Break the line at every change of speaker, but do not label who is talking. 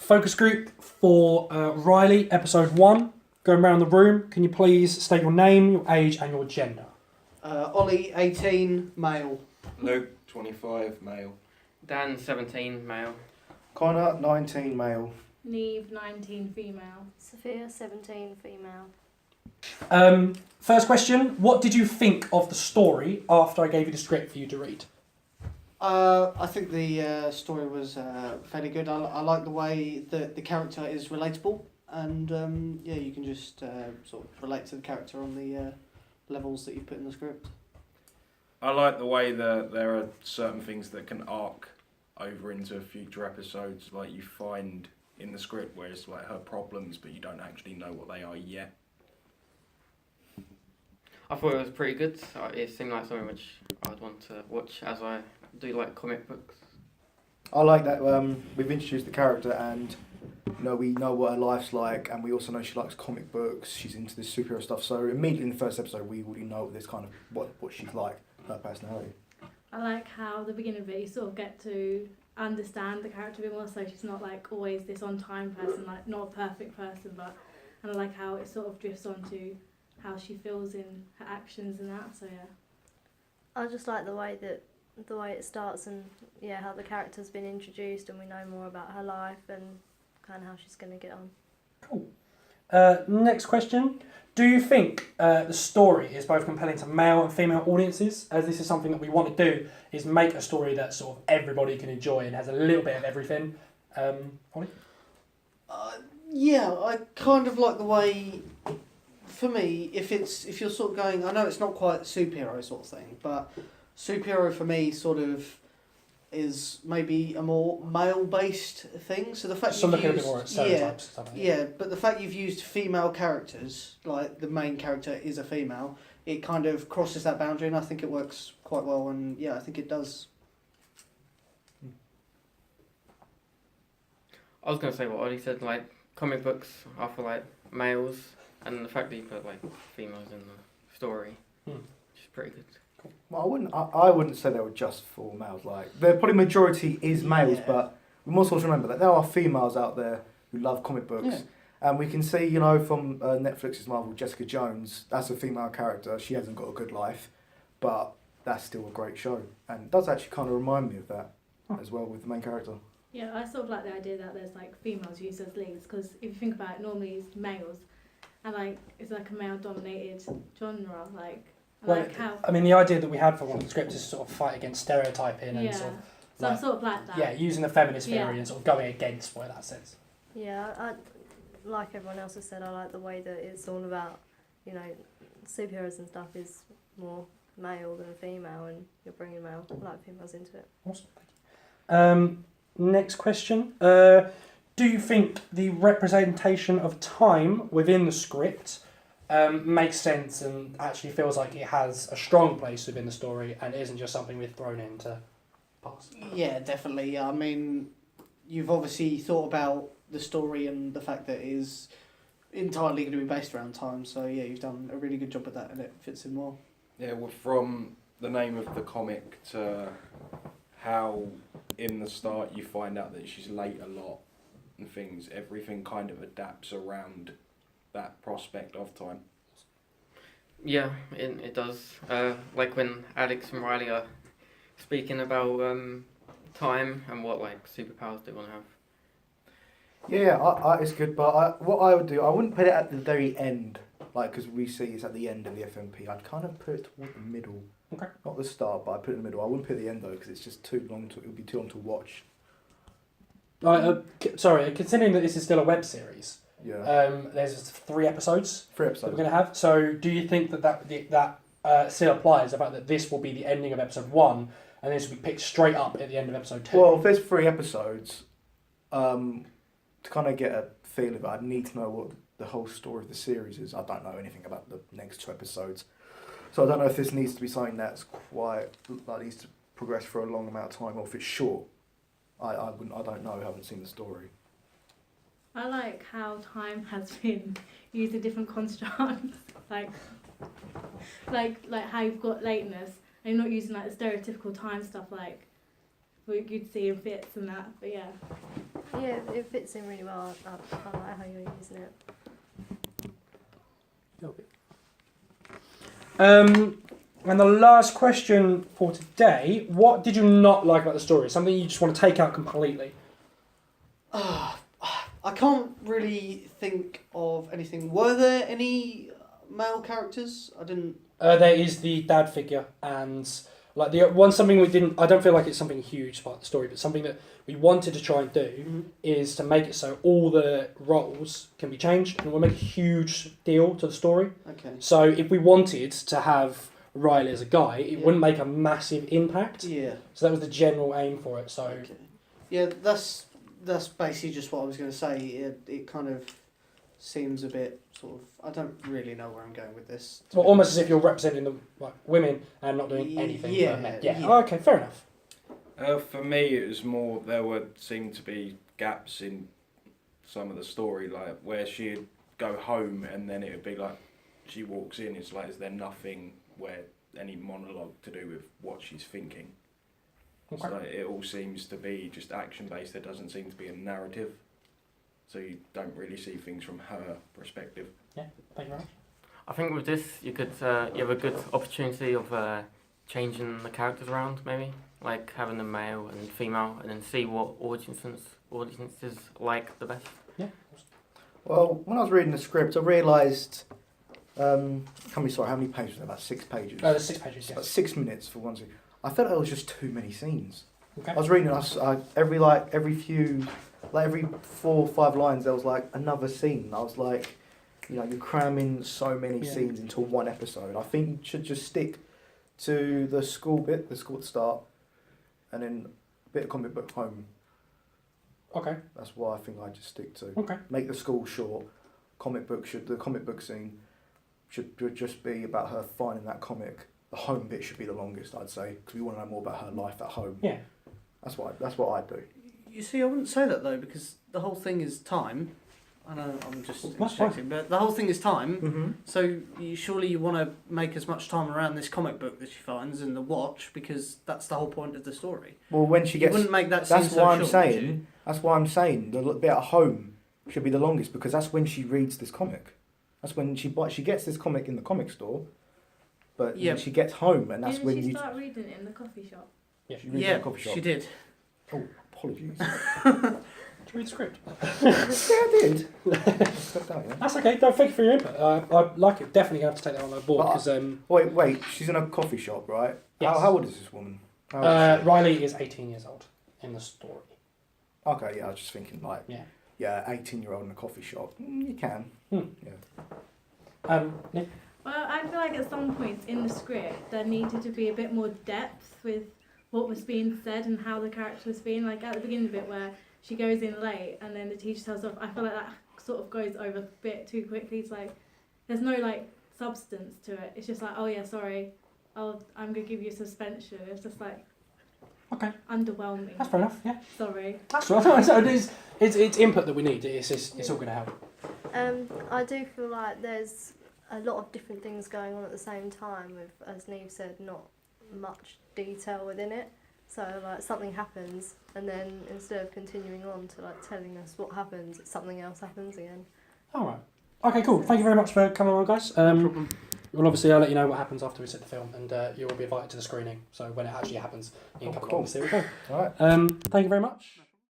Focus group for Riley, episode 1. Going around the room, can you please state your name, your age, and your gender?
Ollie, 18, male.
Luke, 25, male.
Dan, 17, male.
Connor, 19, male.
Neve, 19, female.
Sophia, 17, female.
First question, what did you think of the story after I gave you the script for you to read?
I think the story was fairly good. I like the way that the character is relatable, and you can just sort of relate to the character on the levels that you put in the script.
I like the way that there are certain things that can arc over into future episodes, like you find in the script where it's like her problems, but you don't actually know what they are yet.
I thought it was pretty good. It seemed like something which I'd want to watch, as I do like comic books.
I like that we've introduced the character and we know what her life's like, and we also know she likes comic books, she's into this superhero stuff, so immediately in the first episode we already know this kind of what she's like, her personality.
I like how the beginning of it you sort of get to understand the character a bit more, so she's not like always this on time person, like not a perfect person, and I like how it sort of drifts onto how she feels in her actions and that, so yeah.
I just like the way it starts, and how the character's been introduced and we know more about her life and kind of how she's going to get on.
Cool. Next question. Do you think the story is both compelling to male and female audiences? As this is something that we want to do, is make a story that sort of everybody can enjoy and has a little bit of everything. Ollie?
I kind of like the way, for me, if you're sort of going, I know it's not quite superhero sort of thing, but superhero for me sort of is maybe a more male-based thing. So the fact
So
you've
looking a
used,
bit more at stereotypes and stuff like that.
yeah, but the fact you've used female characters, like the main character is a female, it kind of crosses that boundary, and I think it works quite well. And I think it does.
I was going to say what Ollie said, like comic books are for like males, and the fact that you put like females in the story, which is pretty good.
Well, I wouldn't say they were just for males. Like, the probably majority is males, but we must also remember that there are females out there who love comic books, and we can see, from Netflix's Marvel, Jessica Jones. That's a female character. She hasn't got a good life, but that's still a great show, and it does actually kind of remind me of that as well with the main character.
Yeah, I sort of like the idea that there's like females used as leads, because if you think about it, normally it's males, and like it's like a male-dominated genre, like.
The idea that we had for one of the scripts is sort of fight against stereotyping and sort of...
So I sort of like that.
Yeah, using the feminist theory and sort of going against what that says.
Yeah, I like everyone else has said, I like the way that it's all about, superheroes and stuff is more male than female, and you're bringing females into it.
Awesome, thank you. Next question. Do you think the representation of time within the script makes sense and actually feels like it has a strong place within the story and isn't just something we're thrown in to pass?
Yeah, definitely. I mean, you've obviously thought about the story and the fact that it is entirely going to be based around time, so you've done a really good job with that and it fits in well.
Yeah, well, from the name of the comic to how in the start you find out that she's late a lot and things, everything kind of adapts around that prospect of time.
Yeah, it does. Like when Alex and Riley are speaking about time and what like superpowers they want to have.
Yeah, it's good, but what I would do, I wouldn't put it at the very end, because we see it's at the end of the FMP. I'd kind of put it toward the middle.
Okay.
Not the start, but I'd put it in the middle. I wouldn't put it at the end though, because it's just too long. It would be too long to watch.
Sorry, considering that this is still a web series.
Yeah.
There's 3 episodes.
3
That
episodes.
we're going to have. So, do you think that still applies? The fact that this will be the ending of episode 1, and this will be picked straight up at the end of episode 2.
Well, if there's 3 episodes, to kind of get a feel of it, I'd need to know what the whole story of the series is. I don't know anything about the next 2 episodes, so I don't know if this needs to be something that's quite needs to progress for a long amount of time, or if it's short. I don't know. I haven't seen the story.
I like how time has been used in different constructs, like how you've got lateness, and you're not using like the stereotypical time stuff like what you'd see in fits and that. But yeah.
Yeah, it fits in really well. I like how you're using it.
And the last question for today: what did you not like about the story? Something you just want to take out completely?
I can't really think of anything. Were there any male characters? I didn't.
There is the dad figure, and like the one something we didn't. I don't feel like it's something huge about the story, but something that we wanted to try and do is to make it so all the roles can be changed, and we'll make a huge deal to the story.
Okay.
So if we wanted to have Riley as a guy, it
Yeah.
wouldn't make a massive impact.
Yeah.
So that was the general aim for it. So
Okay. Yeah, that's basically just what I was going to say. It kind of seems a bit sort of. I don't really know where I'm going with this.
well, almost as if you're representing the like women and not doing anything
Yeah,
for men. Yeah.
yeah.
Oh, okay, fair enough.
For me, it was more seemed to be gaps in some of the story, like where she'd go home and then it would be like she walks in. It's like, is there nothing where any monologue to do with what she's thinking?
Okay.
So it all seems to be just action based. There doesn't seem to be a narrative, so you don't really see things from her perspective.
Thank you very much.
I think with this, you could you have a good opportunity of changing the characters around, maybe like having the male and female, and then see what audiences like the best.
Yeah.
Well, when I was reading the script, I realised. How many pages? About 6 pages.
There's 6 pages.
About
Yes.
6 minutes for one scene. I felt there was just too many scenes.
Okay.
I was reading every 4 or 5 lines there was like another scene. I was like, you're cramming so many
Yeah.
scenes into one episode. I think you should just stick to the school bit, the school at the start, and then a bit of comic book home.
Okay.
That's what I think I just stick to.
Okay.
Make the school short. The comic book scene should just be about her finding that comic. The home bit should be the longest, I'd say, because we want to know more about her life at home.
Yeah.
That's what I'd do.
You see, I wouldn't say that though, because the whole thing is time. I know I'm just
That's fine.
interjecting, but the whole thing is time.
Mm-hmm.
So surely you want to make as much time around this comic book that she finds and the watch, because that's the whole point of the story.
Well, when she
You
gets,
wouldn't make that seem
that's
so
why I'm
short, would you?
saying. That's why I'm saying the bit at home should be the longest, because that's when she reads this comic. That's when she gets this comic in the comic store, but
Yeah.
when she gets home, and that's
Didn't
when
she
you.
start reading it in the coffee shop?
Yeah.
She reads it
Yeah,
in a coffee shop.
she did.
Oh, apologies.
To read the script.
Yeah, I did. Stepped out, yeah.
That's okay. No, thank you for your input. I like it. Definitely have to take that on board
But
because
Wait. She's in a coffee shop, right?
Yes.
How old is this woman? How old is she?
Riley is 18 years old in the story.
Okay, yeah, I was just thinking like,
Yeah.
18-year-old in a coffee shop. You can.
Nick?
Well, I feel like at some points in the script there needed to be a bit more depth with what was being said and how the character was being. Like at the beginning of it where she goes in late and then the teacher tells her off, I feel like that sort of goes over a bit too quickly. It's like there's no like substance to it. It's just like, oh yeah, sorry, I'm gonna give you a suspension. It's just like underwhelming.
That's fair enough. Yeah.
Sorry.
That's right. So it's input that we need. It's all going to help.
I do feel like there's a lot of different things going on at the same time with, as Neve said, not much detail within it. So like something happens and then instead of continuing on to like telling us what happens, something else happens again.
All right. Okay, cool. Thank you very much for coming on, guys. Well, obviously, I'll let you know what happens after we set the film, and you will be invited to the screening. So when it actually happens, you can come along and see what we do.
All right.
Thank you very much.